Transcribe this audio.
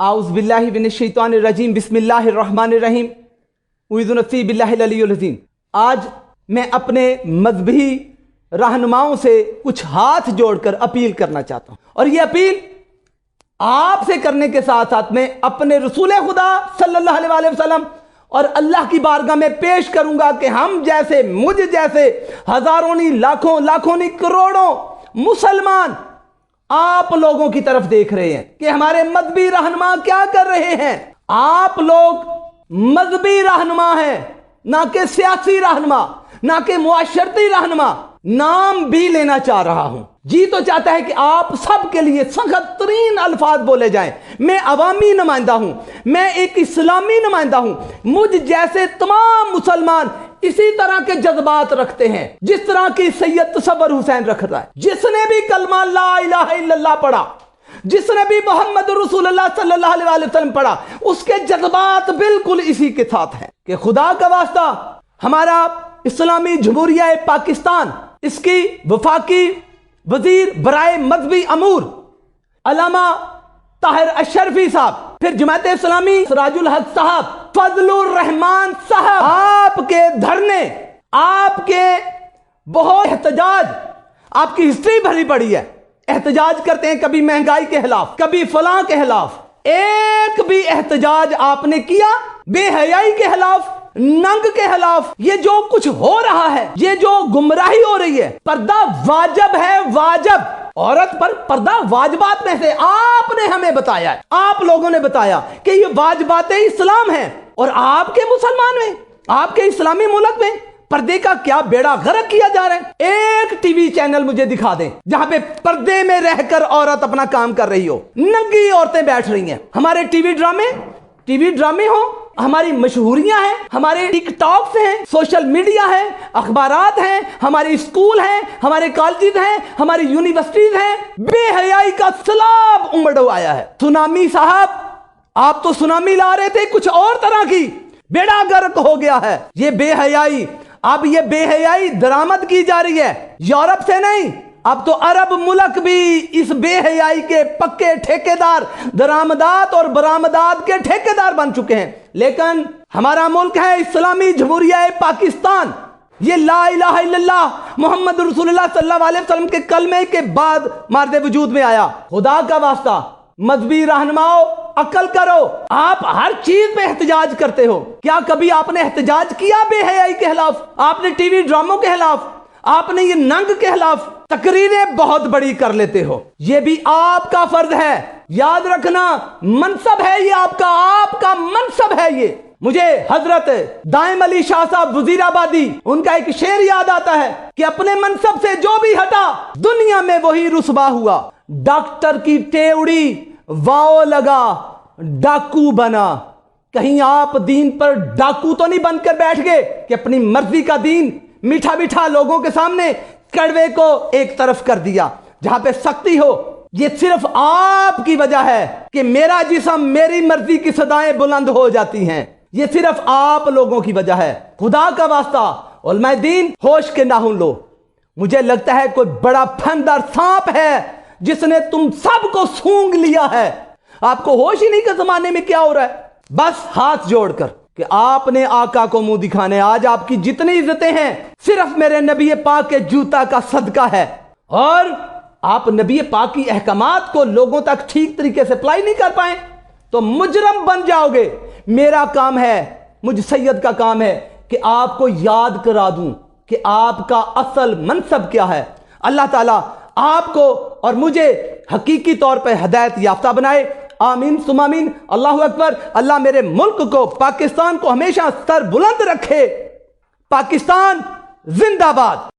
आउज़ बिल्लाहि मिनश शैतानिर रजीम बिस्मिल्लाहिर रहमानिर रहीम उइज़ु नफ़्सी बिल्लाहिल अलीयुल अज़ीम। आज मैं अपने मज़हबी रहनुमाओं से कुछ हाथ जोड़कर अपील करना चाहता हूँ, और ये अपील आपसे करने के साथ साथ मैं अपने रसूल खुदा सल्लल्लाहु अलैहि वसल्लम और अल्लाह की बारगाह में पेश करूंगा कि हम जैसे, मुझ जैसे हजारों नहीं, लाखों नहीं, करोड़ों मुसलमान आप लोगों की तरफ देख रहे हैं कि हमारे मजहबी रहनुमा क्या कर रहे हैं। आप लोग मजहबी रहनुमा हैं, ना कि सियासी रहनुमा, ना कि मुआशरती रहनुमा। नाम भी लेना चाह रहा हूं, जी तो चाहता है कि आप सब के लिए सख्त तरीन अल्फाज बोले जाएं। मैं अवामी नुमाइंदा हूं, मैं एक इस्लामी नुमाइंदा हूं। मुझ जैसे तमाम मुसलमान इसी तरह के जज्बात रखते हैं जिस तरह की सैयद तसव्वुर हुसैन रख रहा है। जिसने भी कलमा ला इलाहा इल्लल्लाह पढ़ा, जिसने भी मोहम्मद रसूलुल्लाह सल्लल्लाहु अलैहि वसल्लम पढ़ा, उसके जज्बात बिल्कुल इसी के साथ हैं कि खुदा का वास्ता हमारा इस्लामी जमहूरिया पाकिस्तान, इसकी वफाकी वजीर बराए मजहबी अमूर अल्लामा ताहिर अशरफी साहब, फिर जमात इस्लामी सिराजुल हक साहब, फजलुर रहमान साहब, आपके धरने, आपके बहुत एहतजाज, आपकी हिस्ट्री भरी पड़ी है। एहतजाज करते हैं कभी महंगाई के खिलाफ, कभी फलां के खिलाफ। एक भी एहतजाज आपने किया बेहयाई के खिलाफ, नंग के खिलाफ? ये जो कुछ हो रहा है, ये जो गुमराही हो रही है, पर्दा वाजिब है, वाजिब। औरत पर पर्दा वाजिबात में से आपने हमें बताया है, आप लोगों ने बताया कि ये वाजिबात इस्लाम है, और आपके मुसलमान में, आपके इस्लामी मुल्क में पर्दे का क्या बेड़ा गर्क किया जा रहा है। एक टीवी चैनल मुझे दिखा दें जहां पे पर्दे में रहकर औरत अपना काम कर रही हो, नंगी औरतें बैठ रही हैं। हमारे टीवी ड्रामे हो, हमारी मशहूरियां हैं, हमारे टिकटॉक्स हैं, सोशल मीडिया है, अखबारात हैं, हमारे स्कूल हैं, हमारे कॉलेज हैं, हमारी यूनिवर्सिटीज हैं। बेहयाई का सैलाब उमड़ आया है। सुनामी साहब, आप तो सुनामी ला रहे थे कुछ और तरह की, बेड़ा गर्क हो गया है ये बेहयाई। अब ये बेहयाई दरामद की जा रही है यूरोप से नहीं, अब तो अरब मुल्क भी इस बेहयाई के पक्के ठेकेदार, दरामदात और बरामदात के ठेकेदार बन चुके हैं। लेकिन हमारा मुल्क है इस्लामी जमहूरिया पाकिस्तान, ये ला इलाहा इल्लल्लाह मोहम्मद रसूलुल्लाह सल्लल्लाहु अलैहि वसल्लम के कलमे के बाद मार्दे वजूद में आया। खुदा का वास्ता मजहबी रहनुमाओ, अकल करो। आप हर चीज पे एहतजाज करते हो, क्या कभी आपने एहतजाज किया बेहयाई के खिलाफ? आपने टीवी ड्रामों के खिलाफ, आपने ये नंग के खिलाफ तकरीरें बहुत बड़ी कर लेते हो। ये भी आपका फर्ज है, याद रखना। मनसब है ये आपका मनसब है ये। मुझे हजरत दाइम अली शाह साहब वजीराबादी, उनका एक शेर याद आता है कि अपने मनसब से जो भी हटा दुनिया में वही रुसवा हुआ। डॉक्टर की टेवड़ी वाओ लगा, डाकू बना। कहीं आप दीन पर डाकू तो नहीं बनकर बैठ गए कि अपनी मर्जी का दीन मीठा मीठा लोगों के सामने कड़वे को एक तरफ कर दिया। जहां पे सख्ती हो, ये सिर्फ आपकी वजह है कि मेरा जिस्म, मेरी मर्जी की सदाएं बुलंद हो जाती हैं। ये सिर्फ आप लोगों की वजह है। खुदा का वास्ता उलमाए दीन, होश के नाखून लो। मुझे लगता है कोई बड़ा फनदार सांप है जिसने तुम सबको सूंघ लिया है। आपको होश ही नहीं कि जमाने में क्या हो रहा है। बस हाथ जोड़कर कि आपने आका को मुंह दिखाने, आज आपकी जितनी इज्जतें हैं सिर्फ मेरे नबी पाक के जूता का सदका है, और आप नबी पाक की अहकामात को लोगों तक ठीक तरीके से अप्लाई नहीं कर पाए तो मुजरम बन जाओगे। मेरा काम है, मुझ सैयद का काम है कि आपको याद करा दूं कि आपका असल मनसब क्या है। अल्लाह ताला आपको और मुझे हकीकी तौर पर हिदायत याफ्ता बनाए। आमीन सुम्मा आमीन। अल्लाहु अकबर। अल्लाह मेरे मुल्क को, पाकिस्तान को हमेशा सर बुलंद रखे। पाकिस्तान जिंदाबाद।